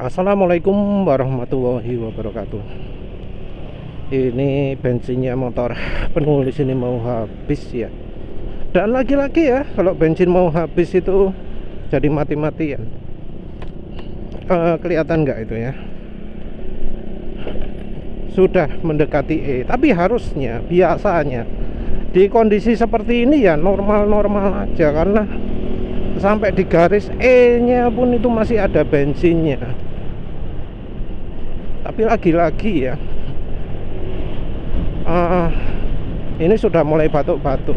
Assalamualaikum warahmatullahi wabarakatuh. Ini bensinnya motor penulis ini mau habis ya. Dan lagi-lagi ya, kalau bensin mau habis itu jadi mati-matian. Kelihatan nggak itu ya? Sudah mendekati E. Tapi harusnya, biasanya di kondisi seperti ini ya normal-normal aja, karena sampai di garis E nya pun itu masih ada bensinnya. Tapi lagi-lagi ya, ini sudah mulai batuk-batuk.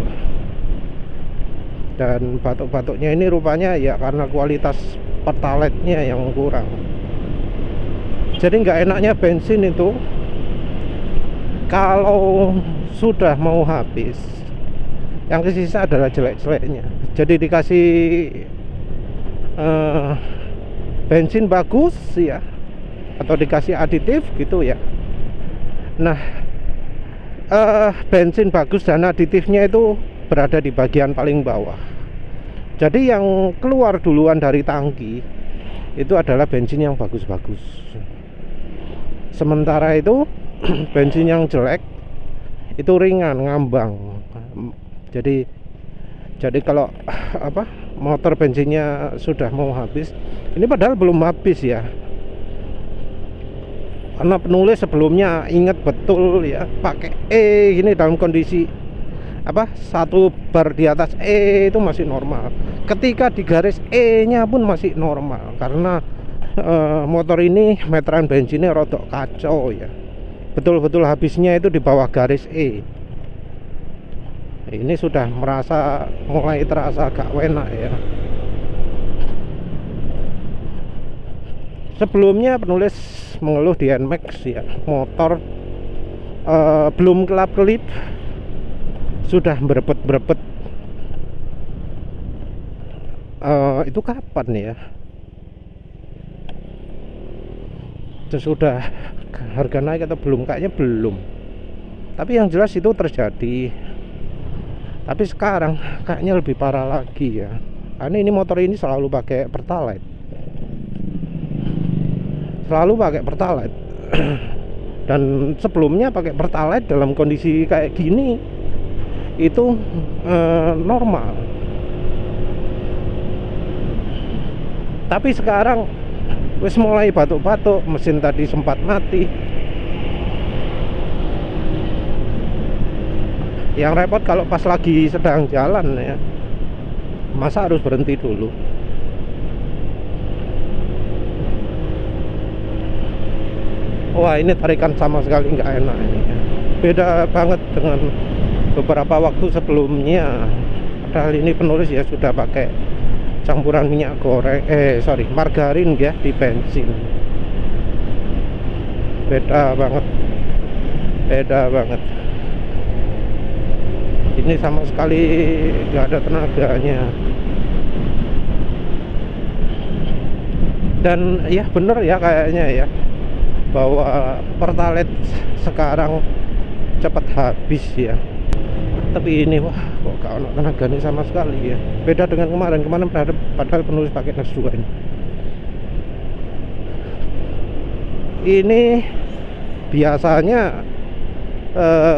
Dan batuk-batuknya ini rupanya ya karena kualitas pertalaitnya yang kurang. Jadi nggak enaknya bensin itu kalau sudah mau habis, yang tersisa adalah jelek-jeleknya. Jadi dikasih bensin bagus ya, atau dikasih aditif gitu ya. Nah, bensin bagus dan aditifnya itu berada di bagian paling bawah. Jadi yang keluar duluan dari tangki itu adalah bensin yang bagus-bagus. Sementara itu bensin yang jelek itu ringan, ngambang. Jadi kalau motor bensinnya sudah mau habis, ini padahal belum habis ya. Karena penulis sebelumnya ingat betul ya, pakai E gini dalam kondisi satu bar di atas E itu masih normal. Ketika di garis E nya pun masih normal, karena motor ini meteran bensinnya rodok kacau ya. Betul-betul habisnya itu di bawah garis E. Ini sudah mulai terasa agak enak ya. Sebelumnya penulis mengeluh di NMAX ya, motor belum kelap-kelip sudah berebet-berebet. Itu kapan ya? Sudah harga naik atau belum? Kayaknya belum. Tapi yang jelas itu terjadi. Tapi sekarang kayaknya lebih parah lagi ya. Karena ini motor ini selalu pakai pertalite. Dan sebelumnya pakai pertalite dalam kondisi kayak gini itu normal. Tapi sekarang wis mulai batuk-batuk, mesin tadi sempat mati. Yang repot kalau pas lagi sedang jalan ya, masa harus berhenti dulu. Wah, ini tarikan sama sekali nggak enak ini. Beda banget dengan beberapa waktu sebelumnya. Padahal ini penulis ya sudah pakai campuran minyak goreng, margarin ya di bensin. Beda banget. Ini sama sekali nggak ada tenaganya. Dan ya bener ya kayaknya ya, bahwa pertalite sekarang cepat habis ya. Tapi ini wah, kok gak ada tenaganya sama sekali ya. Beda dengan kemarin padahal penulis pakai Nex 2 ini. Ini biasanya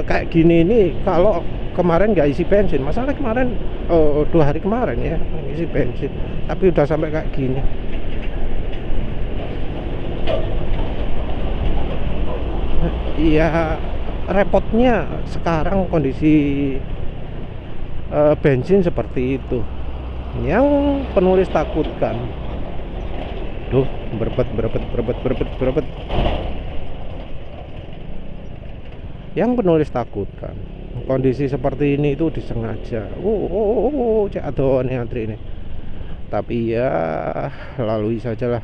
kayak gini ini kalau kemarin nggak isi bensin. Masalah kemarin 2 hari kemarin ya isi bensin, tapi udah sampai kayak gini. Iya, repotnya sekarang kondisi bensin seperti itu yang penulis takutkan. Duh, berebet. Yang penulis takutkan kondisi seperti ini itu disengaja. Cek adoan antri ini. Tapi ya lalui sajalah.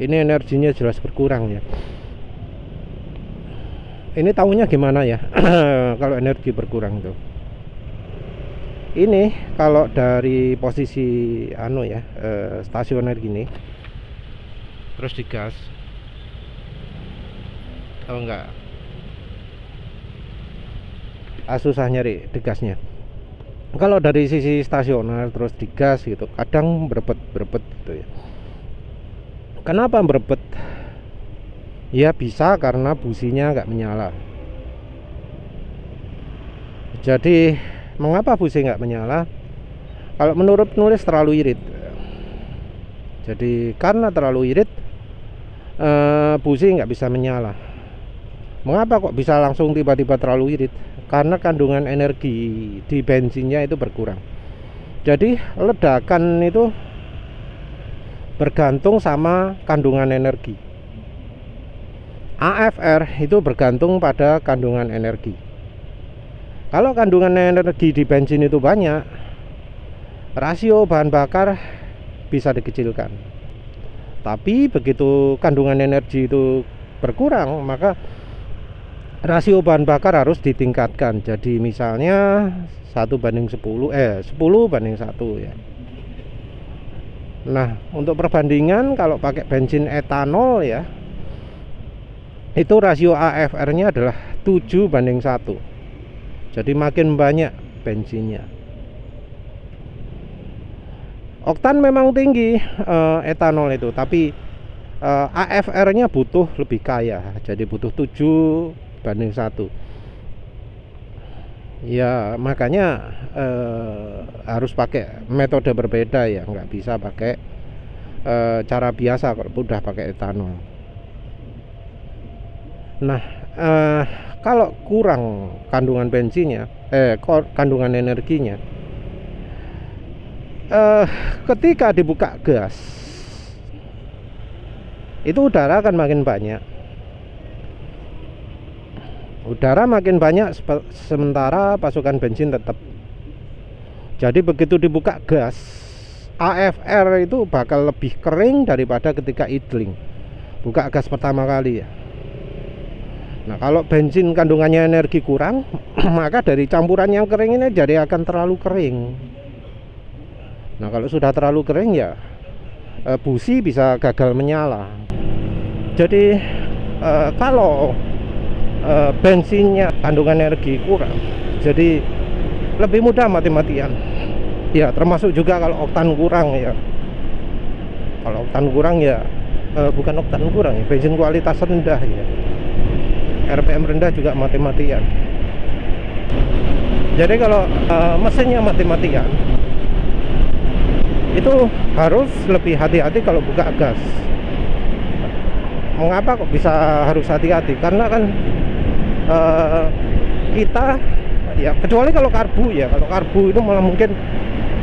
Ini energinya jelas berkurang ya. Ini tahunya gimana ya? Kalau energi berkurang tuh. Ini kalau dari posisi stasioner gini, terus digas, tahu nggak? Susah nyari degasnya. Kalau dari sisi stasioner terus digas gitu kadang berebet gitu ya. Kenapa berebet? Ya bisa karena businya nggak menyala. Jadi mengapa busi nggak menyala? Kalau menurut penulis terlalu irit. Jadi karena terlalu irit, busi nggak bisa menyala. Mengapa kok bisa langsung tiba-tiba terlalu irit? Karena kandungan energi di bensinnya itu berkurang. Jadi ledakan itu bergantung sama kandungan energi. AFR itu bergantung pada kandungan energi. Kalau kandungan energi di bensin itu banyak, rasio bahan bakar bisa dikecilkan. Tapi begitu kandungan energi itu berkurang, maka rasio bahan bakar harus ditingkatkan. Jadi misalnya 1:10, 10:1 ya. Nah, untuk perbandingan kalau pakai bensin etanol ya, itu rasio AFR-nya adalah 7:1. Jadi makin banyak bensinnya. Oktan memang tinggi etanol itu, tapi AFR-nya butuh lebih kaya. Jadi butuh 7:1. Ya makanya harus pakai metode berbeda ya, nggak bisa pakai cara biasa kalau udah pakai etanol. Nah kalau kurang kandungan bensinnya, kandungan energinya, ketika dibuka gas itu udara akan makin banyak. Udara makin banyak sementara pasokan bensin tetap. Jadi begitu dibuka gas, AFR itu bakal lebih kering daripada ketika idling. Buka gas pertama kali ya. Nah kalau bensin kandungannya energi kurang, maka dari campuran yang kering ini jadi akan terlalu kering. Nah kalau sudah terlalu kering ya busi bisa gagal menyala. Jadi kalau bensinnya kandungan energi kurang, jadi lebih mudah mati-matian ya, termasuk juga kalau oktan kurang ya. Kalau oktan kurang ya bukan oktan kurang ya, bensin kualitas rendah ya, RPM rendah juga mati-matian. Jadi kalau mesinnya mati-matian itu harus lebih hati-hati kalau buka gas. Mengapa kok bisa harus hati-hati? Karena kan kita ya, kecuali kalau karbu ya, kalau karbu itu malah mungkin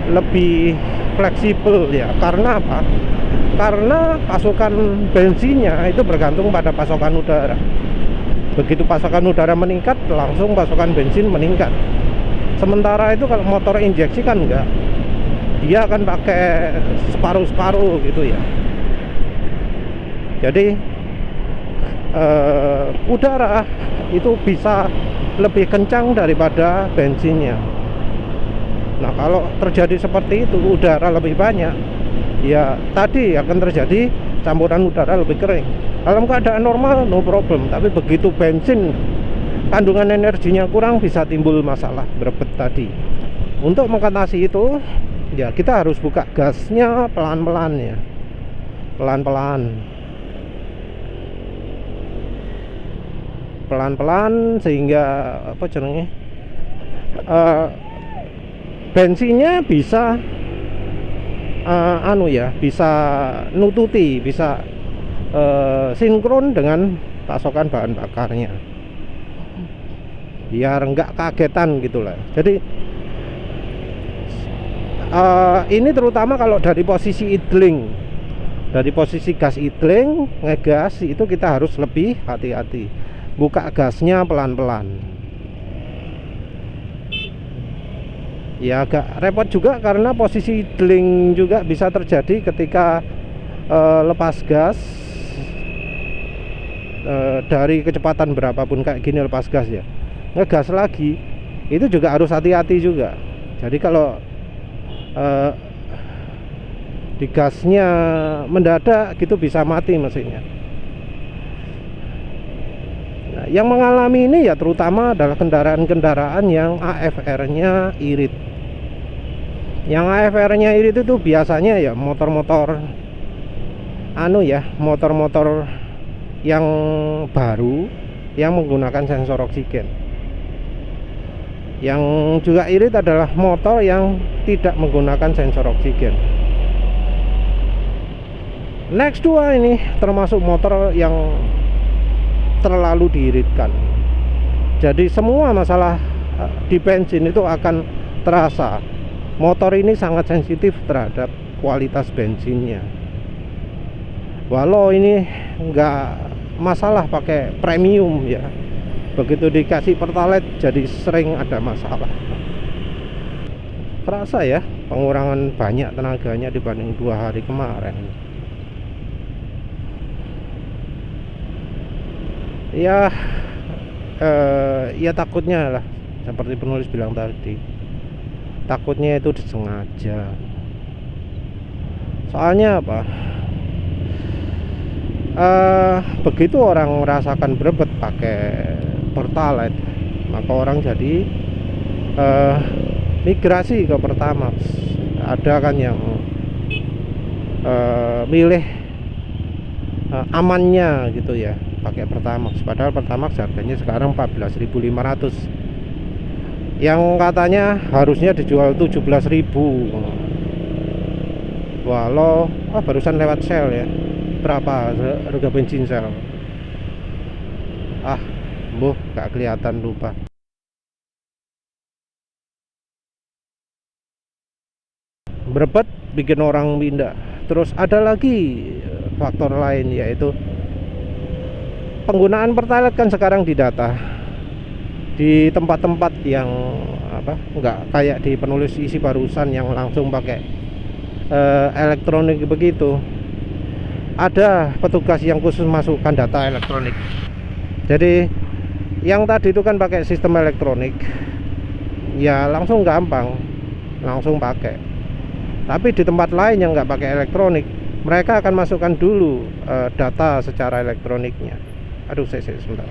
lebih fleksibel ya. Karena apa? Karena pasokan bensinnya itu bergantung pada pasokan udara. Begitu pasokan udara meningkat, langsung pasokan bensin meningkat. Sementara itu kalau motor injeksi kan enggak, dia akan pakai separuh-separuh gitu ya. Jadi udara itu bisa lebih kencang daripada bensinnya. Nah kalau terjadi seperti itu, udara lebih banyak, ya tadi akan terjadi campuran udara lebih kering. Dalam keadaan normal no problem, tapi begitu bensin kandungan energinya kurang, bisa timbul masalah berebet tadi. Untuk mengatasi itu ya kita harus buka gasnya pelan-pelan ya, pelan-pelan sehingga apa jenenge, bensinnya bisa bisa nututi, bisa sinkron dengan pasokan bahan bakarnya, biar enggak kagetan gitulah. Jadi ini terutama kalau dari posisi idling, dari posisi gas idling ngegas itu kita harus lebih hati-hati, buka gasnya pelan-pelan. Ya agak repot juga karena posisi idling juga bisa terjadi ketika lepas gas dari kecepatan berapapun kayak gini, lepas gas ya, ngegas lagi itu juga harus hati-hati juga. Jadi kalau di gasnya mendadak gitu bisa mati mesinnya. Nah, yang mengalami ini ya terutama adalah kendaraan-kendaraan yang AFR-nya irit. Yang AFR-nya irit itu biasanya ya motor-motor motor-motor yang baru yang menggunakan sensor oksigen. Yang juga irit adalah motor yang tidak menggunakan sensor oksigen. Next 2 ini termasuk motor yang terlalu diiritkan. Jadi semua masalah di bensin itu akan terasa. Motor ini sangat sensitif terhadap kualitas bensinnya. Walau ini enggak masalah pakai premium ya, begitu dikasih pertalite jadi sering ada masalah. Terasa ya pengurangan banyak tenaganya dibanding 2 hari kemarin. Ya takutnya lah, seperti penulis bilang tadi, takutnya itu disengaja. Soalnya apa? Begitu orang merasakan berebet pakai pertalite, maka orang jadi migrasi ke Pertamax. Ada kan yang milih amannya gitu ya, pakai Pertamax. Padahal Pertamax harganya sekarang 14.500, yang katanya harusnya dijual 17.000. Walau barusan lewat sale ya, berapa harga bensin sel? Gak kelihatan, lupa. Berebet bikin orang pindah. Terus ada lagi faktor lain, yaitu penggunaan pertalite kan sekarang didata di tempat-tempat yang nggak kayak di penulis isi barusan yang langsung pakai elektronik begitu. Ada petugas yang khusus masukkan data elektronik. Jadi yang tadi itu kan pakai sistem elektronik, ya langsung gampang, langsung pakai. Tapi di tempat lain yang nggak pakai elektronik, mereka akan masukkan dulu data secara elektroniknya. Sebentar.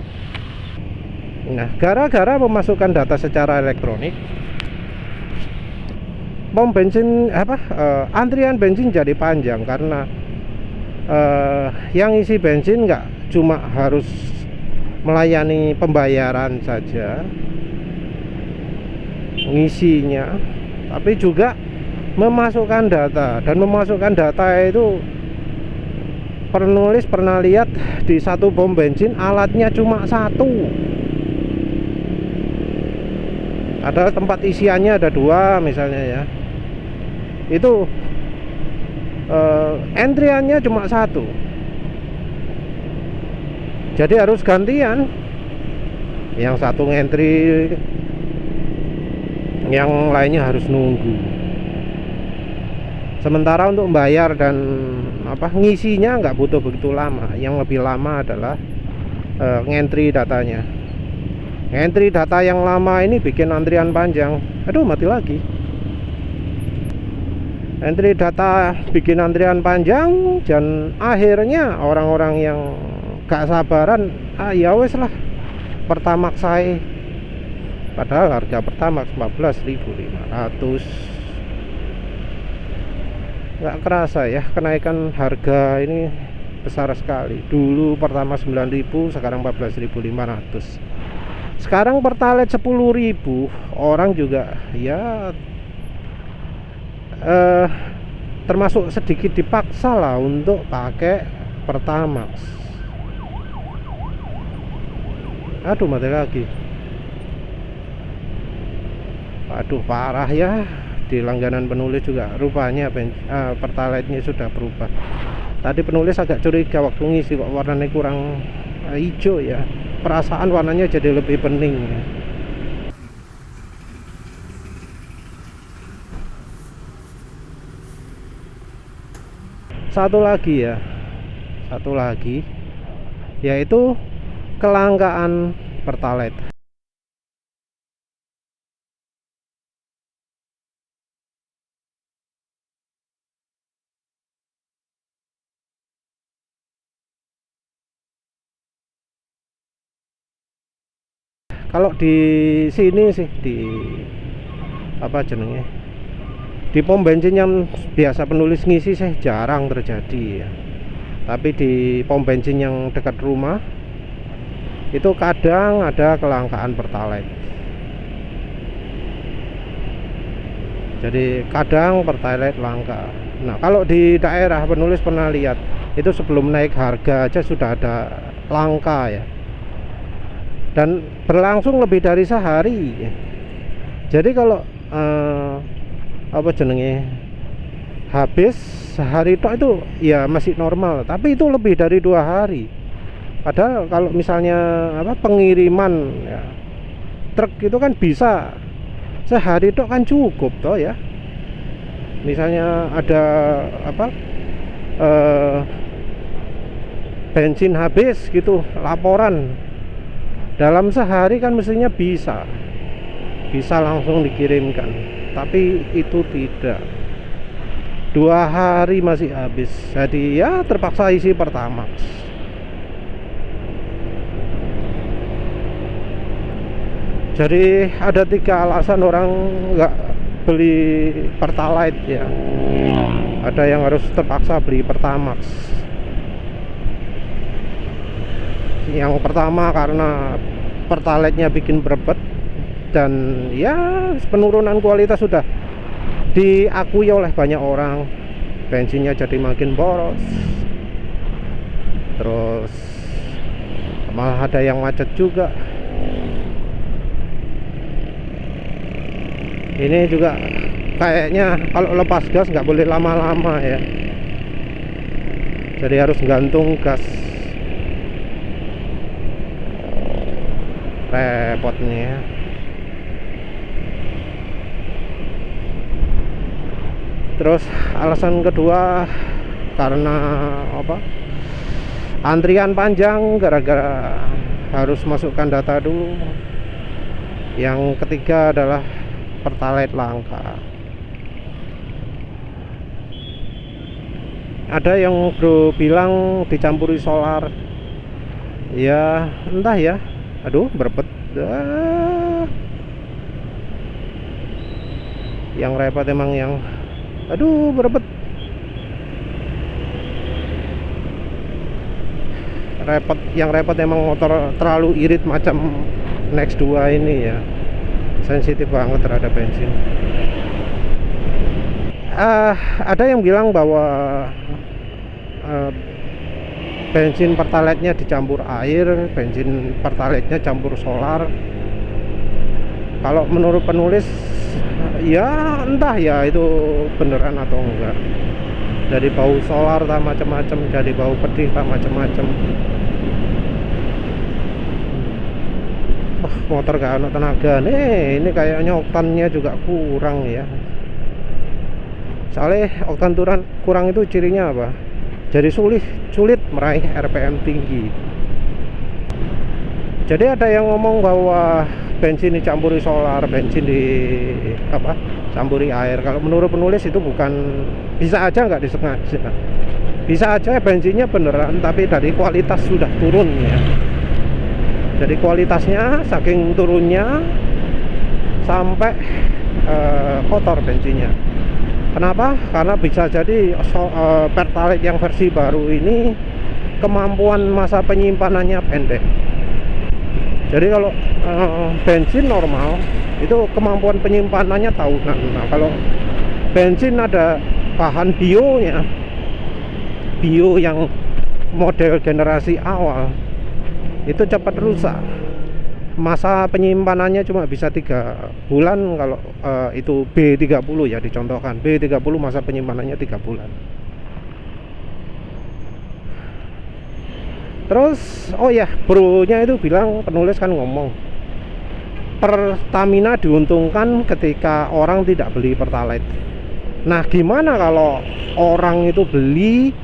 Nah, gara-gara memasukkan data secara elektronik, pom bensin antrian bensin jadi panjang karena yang isi bensin nggak cuma harus melayani pembayaran saja ngisinya, tapi juga memasukkan data. Dan memasukkan data itu penulis pernah lihat di satu pom bensin alatnya cuma satu, ada tempat isiannya ada 2 misalnya ya, itu antriannya cuma 1, jadi harus gantian, yang satu ngentri, yang lainnya harus nunggu. Sementara untuk bayar dan ngisinya nggak butuh begitu lama. Yang lebih lama adalah ngentri datanya. Ngentri data yang lama ini bikin antrian panjang. Mati lagi. Entry data bikin antrian panjang, dan akhirnya orang-orang yang gak sabaran, ya wes lah Pertamax saya. Padahal harga Pertamax 14.500. Nggak kerasa ya kenaikan harga ini besar sekali. Dulu Pertamax 9.000, sekarang 14.500. Sekarang Pertalite 10.000, orang juga ya termasuk sedikit dipaksa lah untuk pakai Pertamax. Mati lagi. Parah ya. Di langganan penulis juga rupanya Pertalite-nya sudah berubah. Tadi penulis agak curiga waktu ngisi kok warnanya kurang hijau ya. Perasaan warnanya jadi lebih bening ya. Satu lagi yaitu kelangkaan Pertalite. Kalau di sini sih di Di pom bensin yang biasa penulis ngisi sih jarang terjadi ya. Tapi di pom bensin yang dekat rumah itu kadang ada kelangkaan Pertalite. Jadi kadang Pertalite langka. Nah, kalau di daerah penulis pernah lihat itu sebelum naik harga aja sudah ada langka ya. Dan berlangsung lebih dari sehari. Jadi kalau apa jenenge habis sehari itu ya masih normal, tapi itu lebih dari 2 hari. Padahal kalau misalnya apa pengiriman ya, truk itu kan bisa sehari itu kan cukup toh ya. Misalnya ada apa bensin habis gitu, laporan dalam sehari kan mestinya bisa langsung dikirimkan, tapi itu tidak. 2 hari masih habis, jadi ya terpaksa isi Pertamax. Jadi ada 3 alasan orang nggak beli Pertalite ya. Ada yang harus terpaksa beli Pertamax. Yang pertama karena Pertalite-nya bikin berebet, dan ya penurunan kualitas sudah diakui oleh banyak orang. Bensinnya jadi makin boros, terus malah ada yang macet juga. Ini juga kayaknya kalau lepas gas nggak boleh lama-lama ya, jadi harus gantung gas. Repot nih ya. Terus alasan kedua karena apa, antrian panjang gara-gara harus masukkan data dulu. Yang ketiga adalah Pertalite langka. Ada yang bro bilang dicampuri solar, ya entah ya. Aduh berebet. Yang repot emang yang aduh berebet. Yang repot emang motor terlalu irit macam Next 2 ini ya. Sensitif banget terhadap bensin. Ada yang bilang bahwa bensin Pertalite-nya dicampur air, bensin Pertalite-nya campur solar. Kalau menurut penulis ya entah ya itu beneran atau enggak. Dari bau solar tak macam-macam, jadi bau pedih tak macam-macam. Motor gak ada tenaga nih, ini kayaknya oktannya juga kurang ya. Soalnya oktan kurang itu cirinya apa? Jadi sulit meraih RPM tinggi. Jadi ada yang ngomong bahwa bensin dicampuri solar, bensin campuri air. Kalau menurut penulis itu bukan, bisa aja nggak disengaja, bisa aja bensinnya beneran tapi dari kualitas sudah turun ya. Jadi kualitasnya saking turunnya sampai kotor bensinnya. Kenapa? Karena bisa jadi Pertalite yang versi baru ini kemampuan masa penyimpanannya pendek. Jadi kalau bensin normal itu kemampuan penyimpanannya tahunan. Nah, kalau bensin ada bahan bionya, bio yang model generasi awal, itu cepat rusak. Masa penyimpanannya cuma bisa 3 bulan. Kalau itu B30 ya dicontohkan, B30 masa penyimpanannya 3 bulan. Terus oh ya, bro-nya itu bilang, penulis kan ngomong Pertamina diuntungkan ketika orang tidak beli Pertalite. Nah gimana kalau orang itu beli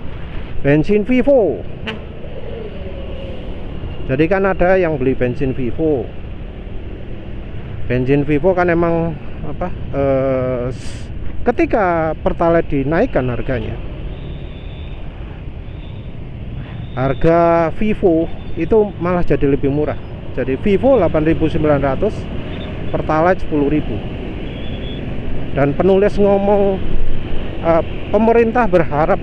bensin Vivo? Jadi kan ada yang beli bensin Vivo. Bensin Vivo kan emang apa? Ketika Pertalite dinaikkan harganya, harga Vivo itu malah jadi lebih murah. Jadi Vivo 8.900, Pertalite 10.000. Dan penulis ngomong pemerintah berharap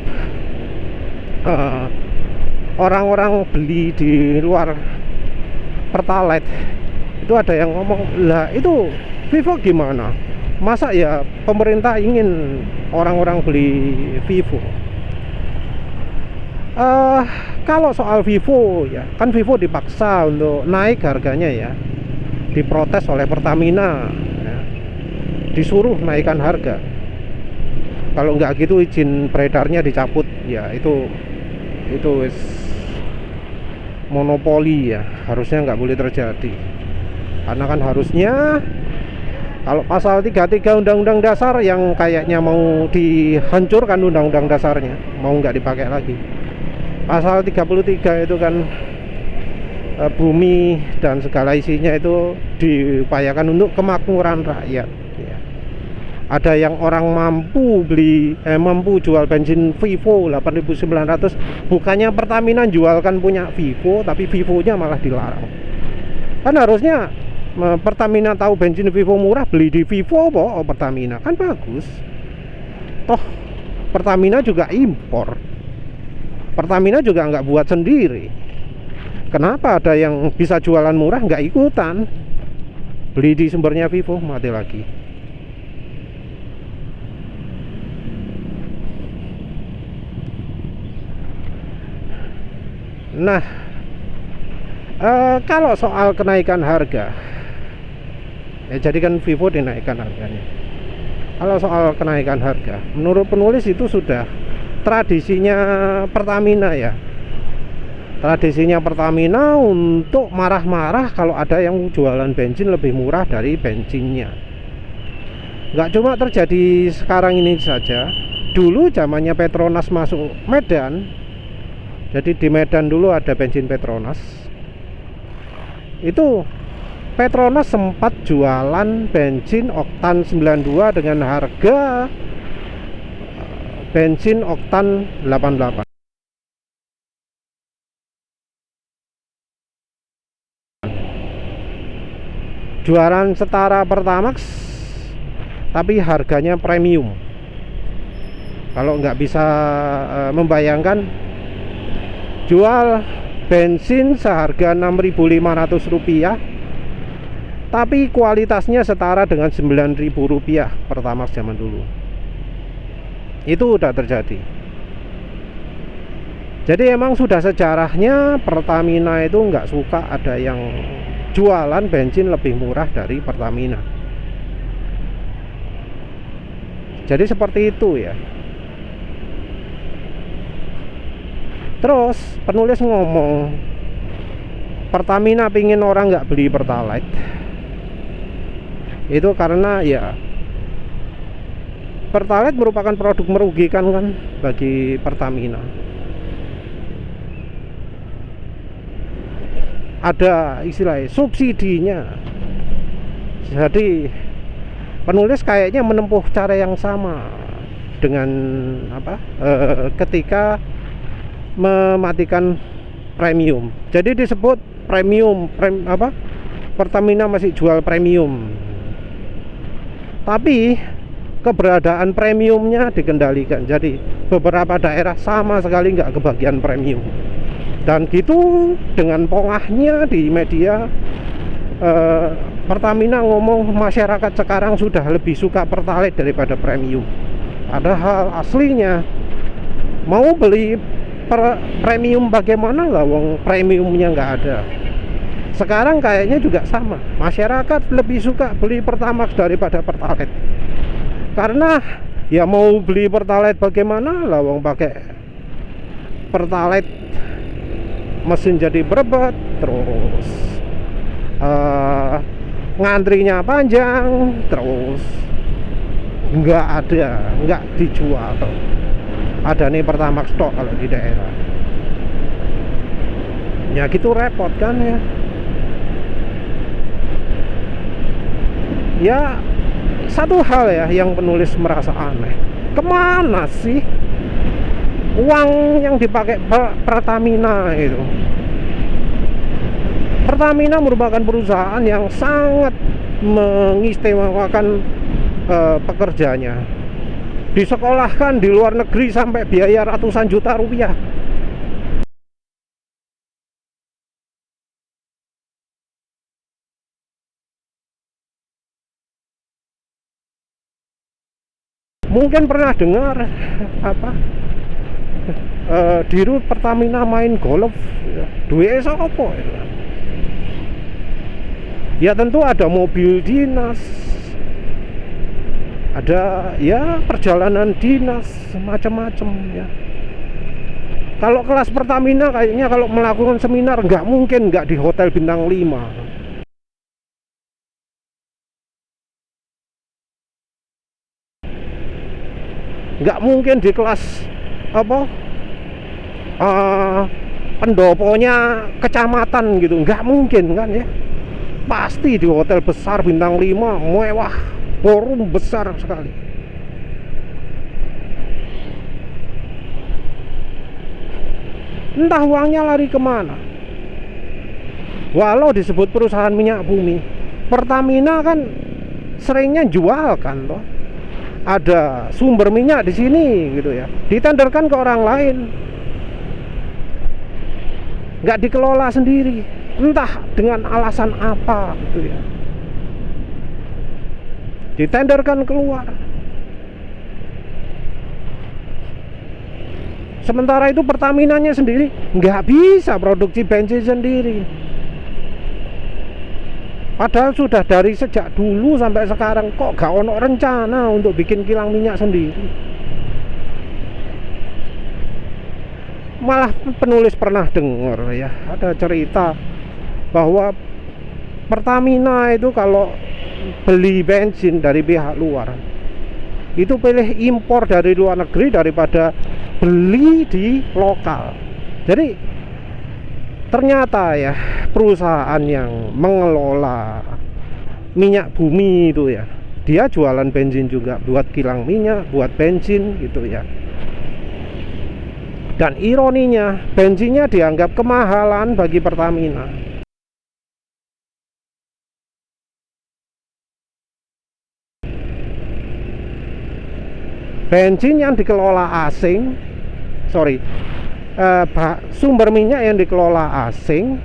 orang-orang beli di luar Pertalite. Itu ada yang ngomong, lah itu Vivo gimana? Masa ya pemerintah ingin orang-orang beli Vivo? Kalau soal Vivo ya, kan Vivo dipaksa untuk naik harganya ya, diprotes oleh Pertamina ya, disuruh naikkan harga. Kalau nggak gitu izin beredarnya dicabut ya, itu wis monopoli ya, harusnya nggak boleh terjadi. Karena kan harusnya kalau pasal 33 Undang-Undang Dasar yang kayaknya mau dihancurkan undang-undang dasarnya, mau nggak dipakai lagi. Pasal 33 itu kan bumi dan segala isinya itu diupayakan untuk kemakmuran rakyat ya. Ada yang orang mampu mampu jual bensin Vivo 8.900, bukannya Pertamina jualkan punya Vivo, tapi Vivo-nya malah dilarang. Kan harusnya Pertamina tahu bensin Vivo murah, beli di Vivo kok Pertamina, kan bagus. Toh Pertamina juga impor, Pertamina juga nggak buat sendiri. Kenapa ada yang bisa jualan murah nggak ikutan beli di sumbernya Vivo? Mati lagi. Nah, kalau soal kenaikan harga ya, jadi kan Vivo dinaikkan harganya. Kalau soal kenaikan harga, menurut penulis itu sudah tradisinya Pertamina ya. Tradisinya Pertamina untuk marah-marah kalau ada yang jualan bensin lebih murah dari bensinnya. Nggak cuma terjadi sekarang ini saja. Dulu zamannya Petronas masuk Medan, jadi di Medan dulu ada bensin Petronas. Itu Petronas sempat jualan bensin oktan 92 dengan harga bensin oktan 88. Jualan setara Pertamax tapi harganya premium. Kalau nggak bisa membayangkan, jual bensin seharga Rp6.500 tapi kualitasnya setara dengan Rp9.000 Pertamax zaman dulu. Itu udah terjadi. Jadi emang sudah sejarahnya Pertamina itu nggak suka ada yang jualan bensin lebih murah dari Pertamina. Jadi seperti itu ya. Terus penulis ngomong Pertamina pingin orang nggak beli Pertalite, itu karena ya Pertalite merupakan produk merugikan kan bagi Pertamina. Ada istilahnya subsidinya. Jadi penulis kayaknya menempuh cara yang sama dengan ketika mematikan premium. Jadi disebut Pertamina masih jual premium, tapi keberadaan premiumnya dikendalikan. Jadi beberapa daerah sama sekali nggak kebagian premium. Dan gitu dengan pongahnya di media, Pertamina ngomong masyarakat sekarang sudah lebih suka Pertalite daripada premium. Padahal aslinya mau beli premium bagaimana lah, wong premiumnya nggak ada. Sekarang kayaknya juga sama, masyarakat lebih suka beli Pertamax daripada Pertalite. Karena ya mau beli Pertalite bagaimana lah, wong pakai Pertalite mesin jadi berbet, terus ngantrinya panjang, terus nggak dijual. Ada nih Pertamax stok kalau di daerah. Ya gitu repot kan ya. Ya satu hal ya yang penulis merasa aneh, kemana sih uang yang dipakai Pertamina itu? Pertamina merupakan perusahaan yang sangat mengistimewakan pekerjanya. Disekolahkan di luar negeri sampai biaya ratusan juta rupiah. Mungkin pernah dengar apa di Rut Pertamina main golf, duwe apa itu? Ya tentu ada mobil dinas, ada ya perjalanan dinas macam-macam ya. Kalau kelas Pertamina kayaknya kalau melakukan seminar nggak mungkin nggak di hotel bintang 5. Nggak mungkin di kelas apa pendoponya kecamatan gitu, nggak mungkin kan ya. Pasti di hotel besar bintang 5 mewah, forum besar sekali. Entah uangnya lari kemana. Walau disebut perusahaan minyak bumi, Pertamina kan seringnya jual kan toh. Ada sumber minyak di sini gitu ya, ditenderkan ke orang lain, nggak dikelola sendiri, entah dengan alasan apa gitu ya, ditenderkan keluar. Sementara itu Pertaminanya sendiri nggak bisa produksi bensin sendiri, padahal sudah dari sejak dulu sampai sekarang kok gak ono rencana untuk bikin kilang minyak sendiri. Malah penulis pernah dengar ya, ada cerita bahwa Pertamina itu kalau beli bensin dari pihak luar itu pilih impor dari luar negeri daripada beli di lokal. Jadi ternyata ya perusahaan yang mengelola minyak bumi itu ya, dia jualan bensin juga, buat kilang minyak, buat bensin gitu ya. Dan ironinya bensinnya dianggap kemahalan bagi Pertamina. Bensin yang dikelola asing, sumber minyak yang dikelola asing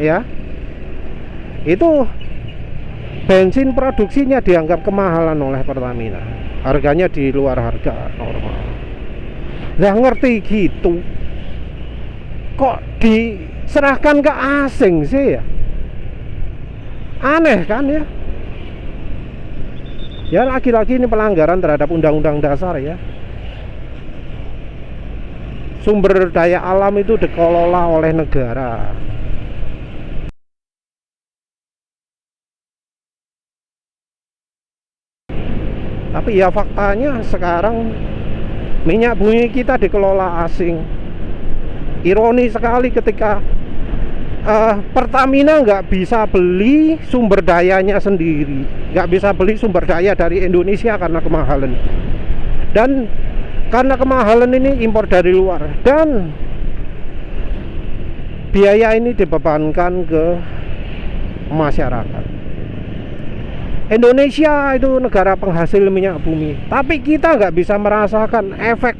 ya, itu bensin produksinya dianggap kemahalan oleh Pertamina, harganya di luar harga normal. Nggak ngerti gitu kok diserahkan ke asing sih ya, aneh kan ya. Ya lagi-lagi ini pelanggaran terhadap undang-undang dasar ya. Sumber daya alam itu dikelola oleh negara. Tapi ya faktanya sekarang minyak bumi kita dikelola asing. Ironi sekali ketika Pertamina nggak bisa beli sumber dayanya sendiri, nggak bisa beli sumber daya dari Indonesia karena kemahalan. Dan karena kemahalan ini impor dari luar, dan biaya ini dibebankan ke masyarakat. Indonesia itu negara penghasil minyak bumi, tapi kita nggak bisa merasakan efek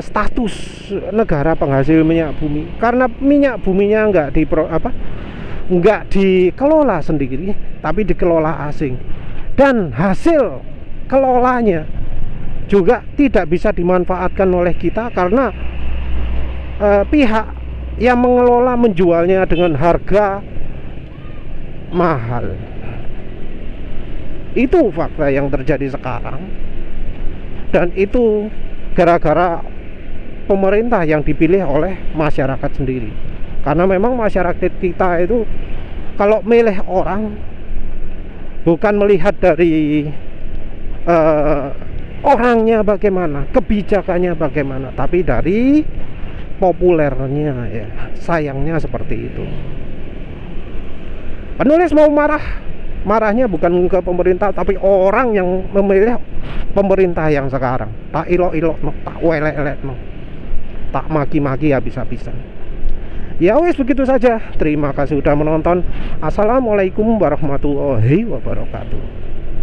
status negara penghasil minyak bumi karena minyak buminya nggak dikelola sendiri, tapi dikelola asing, dan hasil kelolanya juga tidak bisa dimanfaatkan oleh kita karena pihak yang mengelola menjualnya dengan harga mahal. Itu fakta yang terjadi sekarang, dan itu gara-gara pemerintah yang dipilih oleh masyarakat sendiri. Karena memang masyarakat kita itu kalau milih orang bukan melihat dari orangnya bagaimana, kebijakannya bagaimana, tapi dari populernya ya. Sayangnya seperti itu. Penulis mau marahnya bukan ke pemerintah, tapi orang yang memilih pemerintah yang sekarang. Tak ilok-ilok no, tak welek-welek no, tak maki-maki habis-habisan. Ya wes, begitu saja. Terima kasih sudah menonton. Assalamualaikum warahmatullahi wabarakatuh.